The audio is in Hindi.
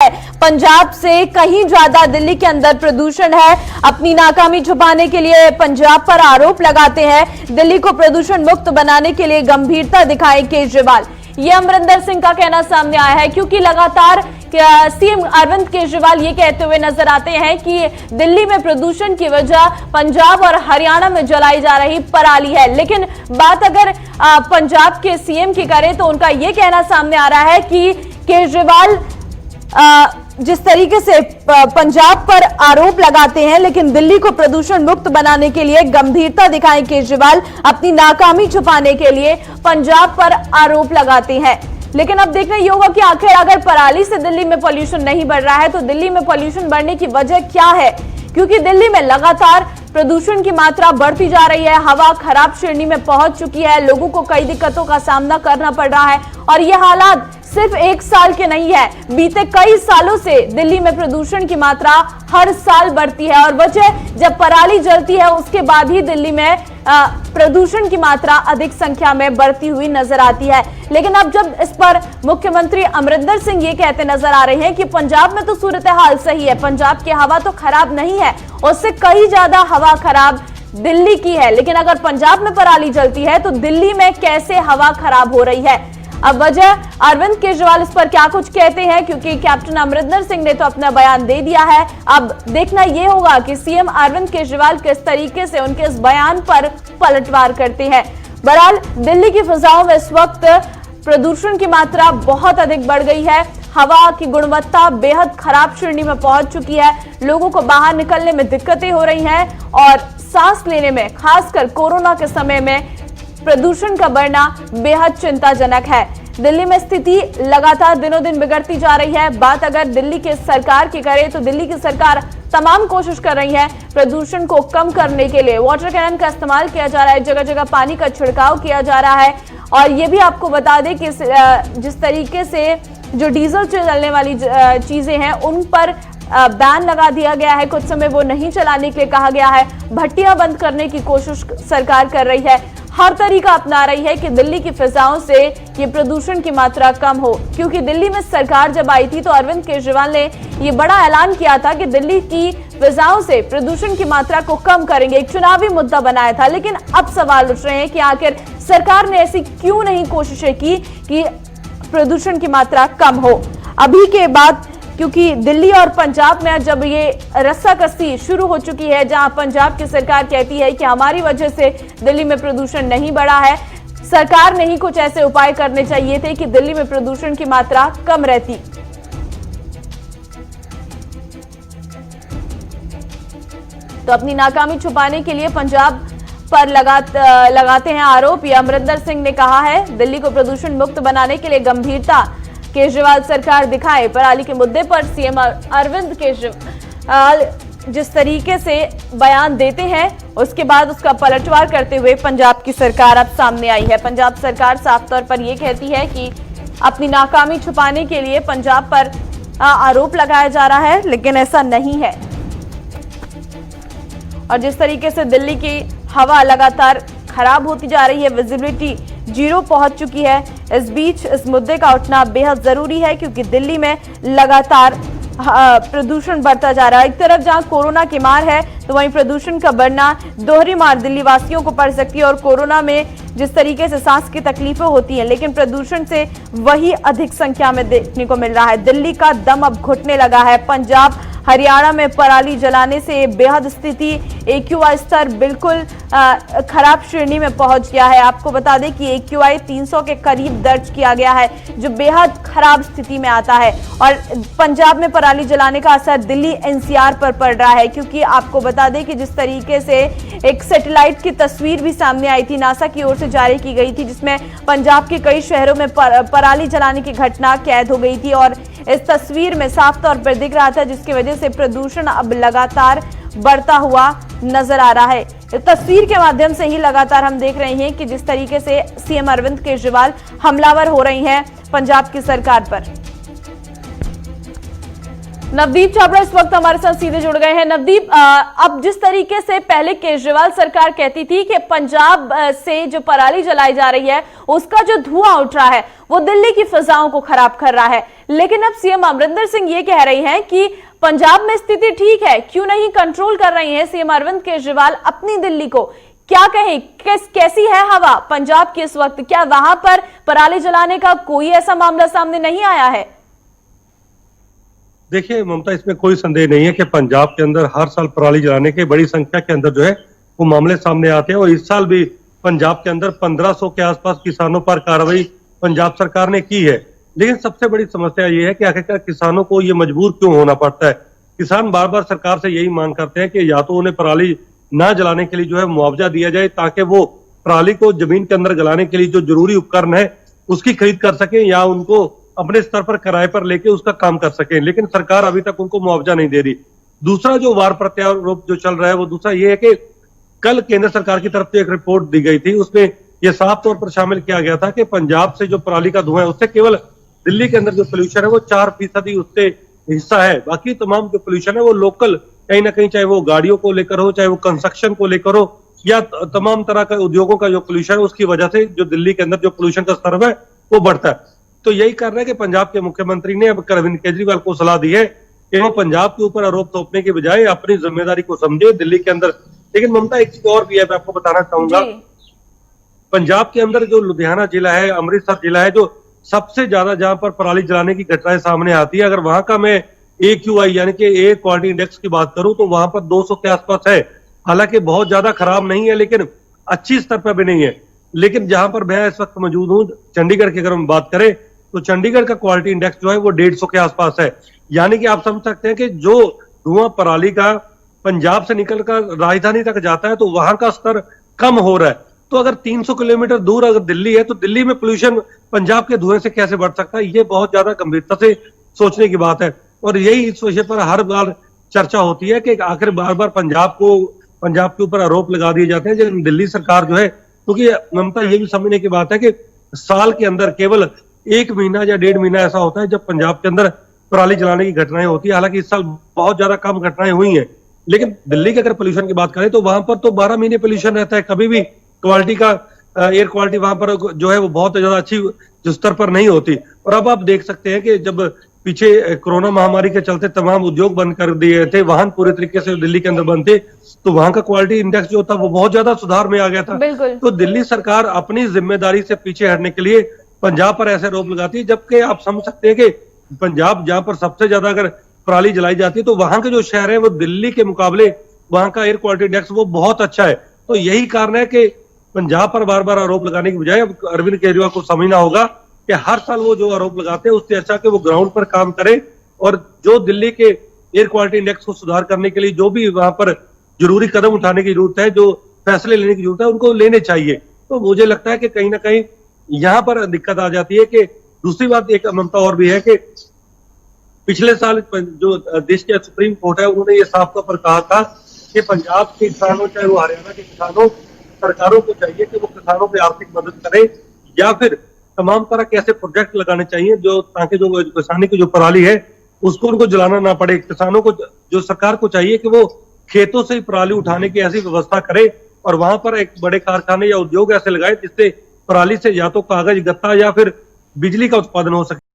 है। पंजाब से कहीं ज्यादा दिल्ली के अंदर प्रदूषण है। अपनी नाकामी छुपाने के लिए पंजाब पर आरोप लगाते हैं। दिल्ली को प्रदूषण मुक्त बनाने के लिए गंभीरता दिखाए केजरीवाल। ये अमरिंदर सिंह का कहना सामने आया है, क्योंकि लगातार सीएम अरविंद केजरीवाल ये कहते हुए नजर आते हैं कि दिल्ली में प्रदूषण की वजह पंजाब और हरियाणा में जलाई जा रही पराली है। लेकिन बात अगर पंजाब के सीएम की करें तो उनका ये कहना सामने आ रहा है कि केजरीवाल जिस तरीके से पंजाब पर आरोप लगाते हैं, लेकिन दिल्ली को प्रदूषण मुक्त बनाने के लिए गंभीरता दिखाए केजरीवाल। अपनी नाकामी छुपाने के लिए पंजाब पर आरोप लगाते हैं। लेकिन अब देखना ये होगा कि आखिर अगर पराली से दिल्ली में पॉल्यूशन नहीं बढ़ रहा है तो दिल्ली में पॉल्यूशन बढ़ने की वजह क्या है, क्योंकि दिल्ली में लगातार प्रदूषण की मात्रा बढ़ती जा रही है। हवा खराब श्रेणी में पहुंच चुकी है। लोगों को कई दिक्कतों का सामना करना पड़ रहा है और ये हालात सिर्फ एक साल के नहीं है, बीते कई सालों से दिल्ली में प्रदूषण की मात्रा हर साल बढ़ती है। और वजह जब पराली जलती है उसके बाद ही दिल्ली में प्रदूषण की मात्रा अधिक संख्या में बढ़ती हुई नजर आती है। लेकिन अब जब इस पर मुख्यमंत्री अमरिंदर सिंह ये कहते नजर आ रहे हैं कि पंजाब में तो सूरत हाल सही है, पंजाब की हवा तो खराब नहीं है, उससे कई ज्यादा हवा खराब दिल्ली की है। लेकिन अगर पंजाब में पराली जलती है तो दिल्ली में कैसे हवा खराब हो रही है? अब वजह अरविंद केजरीवाल इस पर क्या कुछ कहते हैं, क्योंकि कैप्टन अमरिंदर सिंह ने तो अपना बयान दे दिया है। अब देखना यह होगा कि सीएम अरविंद केजरीवाल किस तरीके से उनके इस बयान पर पलटवार करते हैं। बहरहाल दिल्ली की फिजाओं में इस वक्त प्रदूषण की मात्रा बहुत अधिक बढ़ गई है। हवा की गुणवत्ता बेहद खराब श्रेणी में पहुंच चुकी है। लोगों को बाहर निकलने में दिक्कतें हो रही हैं और सांस लेने में, खासकर कोरोना के समय में प्रदूषण का बढ़ना बेहद चिंताजनक है। दिल्ली में स्थिति लगातार दिनों दिन बिगड़ती जा रही है। बात अगर दिल्ली की सरकार की करें तो दिल्ली की सरकार तमाम कोशिश कर रही है प्रदूषण को कम करने के लिए। वाटर कैनन का इस्तेमाल किया जा रहा है, जगह जगह पानी का छिड़काव किया जा रहा है। और ये भी आपको बता दें कि जिस तरीके से जो डीजल से चलने वाली चीजें हैं उन पर बैन लगा दिया गया है, कुछ समय वो नहीं चलाने के लिए कहा गया है। भट्टियां बंद करने की कोशिश सरकार कर रही है, हर तरीका अपना रही है कि दिल्ली की फिजाओं से ये प्रदूषण की मात्रा कम हो। क्योंकि दिल्ली में सरकार जब आई थी तो अरविंद केजरीवाल ने ये बड़ा ऐलान किया था कि दिल्ली की फिजाओं से प्रदूषण की मात्रा को कम करेंगे, एक चुनावी मुद्दा बनाया था। लेकिन अब सवाल उठ रहे हैं कि आखिर सरकार ने ऐसी क्यों नहीं कोशिशें की कि प्रदूषण की मात्रा कम हो। अभी के बाद क्योंकि दिल्ली और पंजाब में जब ये रस्साकसी शुरू हो चुकी है, जहां पंजाब की सरकार कहती है कि हमारी वजह से दिल्ली में प्रदूषण नहीं बढ़ा है, सरकार ने ही कुछ ऐसे उपाय करने चाहिए थे कि दिल्ली में प्रदूषण की मात्रा कम रहती। तो अपनी नाकामी छुपाने के लिए पंजाब पर लगाते हैं आरोप। ये अमरिंदर सिंह ने कहा है। दिल्ली को प्रदूषण मुक्त बनाने के लिए गंभीरता केजरीवाल सरकार दिखाए। पराली के मुद्दे पर सीएम अरविंद केजरीवाल जिस तरीके से बयान देते हैं उसके बाद उसका पलटवार करते हुए पंजाब की सरकार अब सामने आई है। पंजाब सरकार साफ तौर पर यह कहती है कि अपनी नाकामी छुपाने के लिए पंजाब पर आरोप लगाया जा रहा है, लेकिन ऐसा नहीं है। और जिस तरीके से दिल्ली की हवा लगातार खराब होती जा रही है, विजिबिलिटी 0 पहुंच चुकी है। इस बीच इस मुद्दे का उठना बेहद जरूरी है, क्योंकि दिल्ली में लगातार प्रदूषण बढ़ता जा रहा है। एक तरफ जहां कोरोना की मार है तो वहीं प्रदूषण का बढ़ना दोहरी मार दिल्ली वासियों को पड़ सकती है। और कोरोना में जिस तरीके से सांस की तकलीफें होती हैं, लेकिन प्रदूषण से वही अधिक संख्या में देखने को मिल रहा है। दिल्ली का दम अब घुटने लगा है। पंजाब हरियाणा में पराली जलाने से बेहद स्थिति AQI स्तर बिल्कुल खराब श्रेणी में पहुंच गया है। आपको बता दें कि AQI 300 के करीब दर्ज किया गया है, जो बेहद खराब स्थिति में आता है। और पंजाब में पराली जलाने का असर दिल्ली NCR पर पड़ रहा है, क्योंकि आपको बता दें कि जिस तरीके से एक सैटेलाइट की तस्वीर भी सामने आई थी, नासा की ओर से जारी की गई थी, जिसमें पंजाब के कई शहरों में पराली जलाने की घटना कैद हो गई थी। और इस तस्वीर में साफ तौर पर दिख रहा था, जिसकी वजह से प्रदूषण अब लगातार बढ़ता हुआ नजर आ रहा है। इस तस्वीर के माध्यम से ही लगातार हम देख रहे हैं कि जिस तरीके से सीएम अरविंद केजरीवाल हमलावर हो रही हैं पंजाब की सरकार पर। नवदीप छाबड़ा इस वक्त हमारे साथ सीधे जुड़ गए हैं। नवदीप, अब जिस तरीके से पहले केजरीवाल सरकार कहती थी कि पंजाब से जो पराली जलाई जा रही है उसका जो धुआं उठ रहा है वो दिल्ली की फिजाओं को खराब कर रहा है, लेकिन अब सीएम अमरिंदर सिंह ये कह रही हैं कि पंजाब में स्थिति ठीक है, क्यों नहीं कंट्रोल कर रही हैं सीएम अरविंद केजरीवाल अपनी दिल्ली को। क्या कहें, कैसी है हवा पंजाब की इस वक्त? क्या वहां पर पराली जलाने का कोई ऐसा मामला सामने नहीं आया है? देखिए ममता, इसमें कोई संदेह नहीं है कि पंजाब के अंदर हर साल पराली जलाने के बड़ी संख्या के अंदर जो है वो मामले सामने आते हैं। और इस साल भी पंजाब के अंदर 1500 के आसपास किसानों पर कार्रवाई पंजाब सरकार ने की है। लेकिन सबसे बड़ी समस्या ये है कि आखिरकार किसानों को ये मजबूर क्यों होना पड़ता है। किसान बार बार सरकार से यही मांग करते हैं कि या तो उन्हें पराली ना जलाने के लिए जो है मुआवजा दिया जाए, ताकि वो पराली को जमीन के अंदर जलाने के लिए जो जरूरी उपकरण है उसकी खरीद कर सकें, या उनको अपने स्तर पर किराए पर लेके उसका काम कर सकें। लेकिन सरकार अभी तक उनको मुआवजा नहीं दे रही। दूसरा जो वार प्रत्यारोप जो चल रहा है वो दूसरा ये है कि कल केंद्र सरकार की तरफ से एक रिपोर्ट दी गई थी, उसमें यह साफ तौर पर शामिल किया गया था कि पंजाब से जो पराली का धुआं है उससे केवल दिल्ली के अंदर जो पोल्यूशन है वो 4% उससे हिस्सा है। बाकी तमाम जो पोल्यूशन है वो लोकल कहीं ना कहीं, चाहे वो गाड़ियों को लेकर हो, चाहे वो कंस्ट्रक्शन को लेकर हो, या तमाम तरह के उद्योगों का जो पोल्यूशन है उसकी वजह से जो दिल्ली के अंदर जो पोल्यूशन का स्तर है वो बढ़ता है। तो यही कारण है कि पंजाब के मुख्यमंत्री ने अब अरविंद केजरीवाल को सलाह दी है कि वो पंजाब के ऊपर आरोप थोपने के बजाय अपनी जिम्मेदारी को समझे दिल्ली के अंदर। लेकिन ममता, एक चीज और भी है, मैं आपको बताना चाहूंगा। पंजाब के अंदर जो लुधियाना जिला है, अमृतसर जिला है, जो सबसे ज्यादा जहां पर पराली जलाने की घटनाएं सामने आती है, अगर वहां का मैं AQI यानी कि एयर क्वालिटी इंडेक्स की बात करूं तो वहां पर 200 के आसपास है। हालांकि बहुत ज्यादा खराब नहीं है, लेकिन अच्छी स्तर पर भी नहीं है। लेकिन जहां पर मैं इस वक्त मौजूद हूं, चंडीगढ़ की अगर हम बात करें तो चंडीगढ़ का क्वालिटी इंडेक्स जो है वो 150 के आसपास है। यानी कि आप समझ सकते हैं कि जो धुआं पराली का पंजाब से निकलकर राजधानी तक जाता है तो वहां का स्तर कम हो रहा है। तो अगर 300 किलोमीटर दूर अगर दिल्ली है तो दिल्ली में पोल्यूशन पंजाब के धुएं से कैसे बढ़ सकता है? ये बहुत ज्यादा गंभीरता से सोचने की बात है। और यही इस विषय पर हर बार चर्चा होती है कि आखिर बार बार पंजाब के ऊपर आरोप लगा दिए जाते हैं। लेकिन दिल्ली सरकार जो है, क्योंकि ममता ये भी समझने की बात है कि साल के अंदर केवल 1 महीना या 1.5 महीना ऐसा होता है जब पंजाब के अंदर पराली जलाने की घटनाएं होती है। हालांकि इस साल बहुत ज्यादा कम घटनाएं हुई हैं। लेकिन दिल्ली की अगर पोल्यूशन की बात करें तो वहां पर तो 12 महीने पोल्यूशन रहता है। कभी भी क्वालिटी का एयर क्वालिटी वहां पर जो है वो बहुत ज्यादा अच्छी जो स्तर पर नहीं होती। और अब आप देख सकते हैं कि जब पीछे कोरोना महामारी के चलते तमाम उद्योग बंद कर दिए थे, वाहन पूरे तरीके से दिल्ली के अंदर बंद थे, तो वहां का क्वालिटी इंडेक्स जो था वो बहुत ज्यादा सुधार में आ गया था। तो दिल्ली सरकार अपनी जिम्मेदारी से पीछे हटने के लिए पंजाब पर ऐसे आरोप लगाती है, जबकि आप समझ सकते हैं कि पंजाब जहां पर सबसे ज्यादा अगर पराली जलाई जाती है तो वहां के जो शहर है वो दिल्ली के मुकाबले वहां का एयर क्वालिटी इंडेक्स वो बहुत अच्छा है। तो यही कारण है कि पंजाब पर बार बार आरोप लगाने की बजाय अब अरविंद केजरीवाल को समझना होगा कि हर साल वो जो आरोप लगाते हैं उससे अच्छा कि वो ग्राउंड पर काम करें, और जो दिल्ली के एयर क्वालिटी इंडेक्स को सुधार करने के लिए जो भी वहां पर जरूरी कदम उठाने की जरूरत है, जो फैसले लेने की जरूरत है, उनको लेने चाहिए। तो मुझे लगता है कि कहीं ना कहीं यहाँ पर दिक्कत आ जाती है। कि दूसरी बात एक ममता और भी है कि पिछले साल जो देश के सुप्रीम कोर्ट है उन्होंने ये साफ तौर पर कहा था कि पंजाब के किसानों चाहे वो हरियाणा के किसानों, सरकारों को चाहिए कि वो किसानों पे आर्थिक मदद करें, या फिर तमाम तरह के ऐसे प्रोजेक्ट लगाने चाहिए जो ताकि जो किसानी की जो पराली है उसको उनको जलाना ना पड़े। किसानों को, जो सरकार को चाहिए कि वो खेतों से पराली उठाने की ऐसी व्यवस्था करे और वहां पर एक बड़े कारखाने या उद्योग ऐसे लगाए जिससे पराली से या तो कागज, गत्ता या फिर बिजली का उत्पादन हो सके।